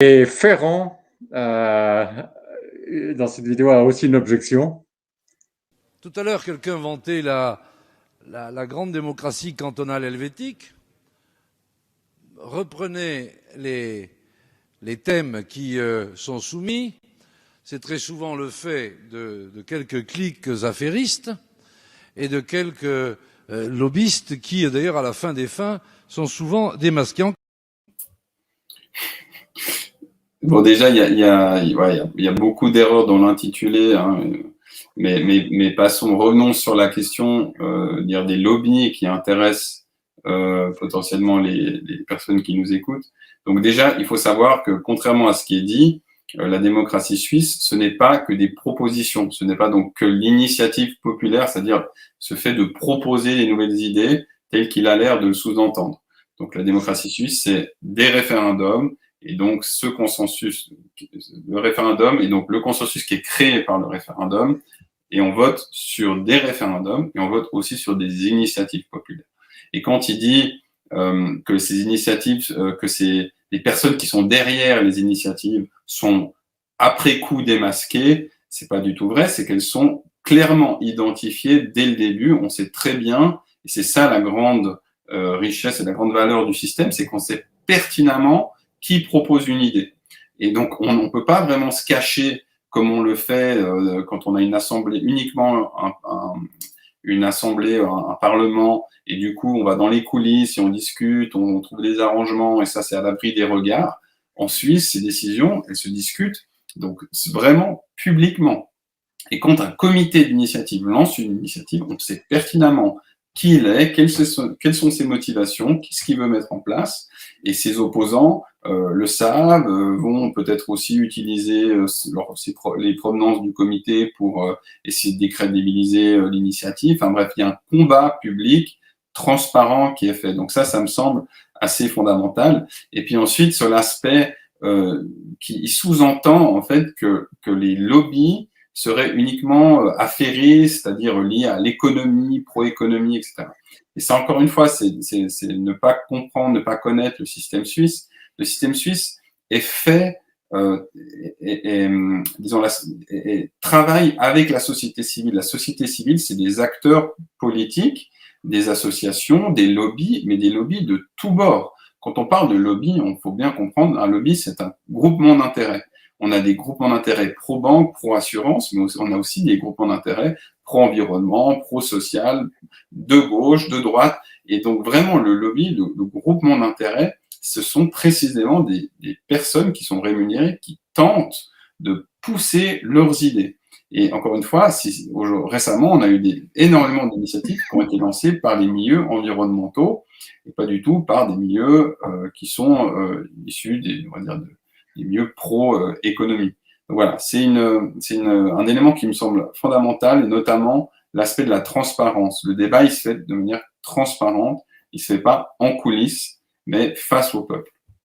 Et Ferrand, dans cette vidéo, a aussi une objection. Tout à l'heure, quelqu'un vantait la grande démocratie cantonale helvétique. Reprenez les thèmes qui sont soumis. C'est très souvent le fait de quelques cliques affairistes et de quelques lobbyistes qui, d'ailleurs, à la fin des fins, sont souvent démasqués. Bon, déjà, il y a beaucoup d'erreurs dans l'intitulé, hein, mais passons, revenons sur la question dire des lobbies qui intéressent potentiellement les personnes qui nous écoutent. Donc déjà, il faut savoir que contrairement à ce qui est dit, la démocratie suisse, ce n'est pas que des propositions, ce n'est pas donc que l'initiative populaire, c'est-à-dire ce fait de proposer les nouvelles idées telles qu'il a l'air de le sous-entendre. Donc la démocratie suisse, c'est des référendums, et donc ce consensus, le référendum, et donc le consensus qui est créé par le référendum, et on vote sur des référendums, et on vote aussi sur des initiatives populaires. Et quand il dit que ces initiatives, que c'est les personnes qui sont derrière les initiatives sont après coup démasquées, c'est pas du tout vrai, c'est qu'elles sont clairement identifiées dès le début. On sait très bien, et c'est ça la grande richesse et la grande valeur du système, c'est qu'on sait pertinemment qui propose une idée. Et donc, on ne peut pas vraiment se cacher comme on le fait quand on a une assemblée, uniquement une assemblée, un parlement, et du coup, on va dans les coulisses et on discute, on trouve des arrangements, et ça, c'est à l'abri des regards. En Suisse, ces décisions, elles se discutent, donc vraiment publiquement. Et quand un comité d'initiative lance une initiative, on sait pertinemment qui il est, quelles sont ses motivations, qu'est-ce qu'il veut mettre en place, et ses opposants le savent, vont peut-être aussi utiliser les provenances du comité pour essayer de décrédibiliser l'initiative. Enfin bref, il y a un combat public transparent qui est fait. Donc ça me semble assez fondamental. Et puis ensuite, sur l'aspect qui sous-entend en fait que les lobbies seraient uniquement affairistes, c'est-à-dire liés à l'économie, pro-économie, etc. Et ça, encore une fois, c'est ne pas comprendre, ne pas connaître le système suisse. Le système suisse est fait, disons, travaille avec la société civile. La société civile, c'est des acteurs politiques, des associations, des lobbies, mais des lobbies de tous bords. Quand on parle de lobby, il faut bien comprendre, un lobby, c'est un groupement d'intérêts. On a des groupements d'intérêt pro-banque, pro-assurance, mais on a aussi des groupements d'intérêt pro-environnement, pro-social, de gauche, de droite. Et donc vraiment, le lobby, le groupement d'intérêt, ce sont précisément des personnes qui sont rémunérées, qui tentent de pousser leurs idées. Et encore une fois, récemment, on a eu énormément d'initiatives qui ont été lancées par les milieux environnementaux et pas du tout par des milieux qui sont issus on va dire, des milieux pro-économie. Voilà, c'est un élément qui me semble fondamental, et notamment l'aspect de la transparence. Le débat, il se fait de manière transparente, il ne se fait pas en coulisses, mais face au peuple.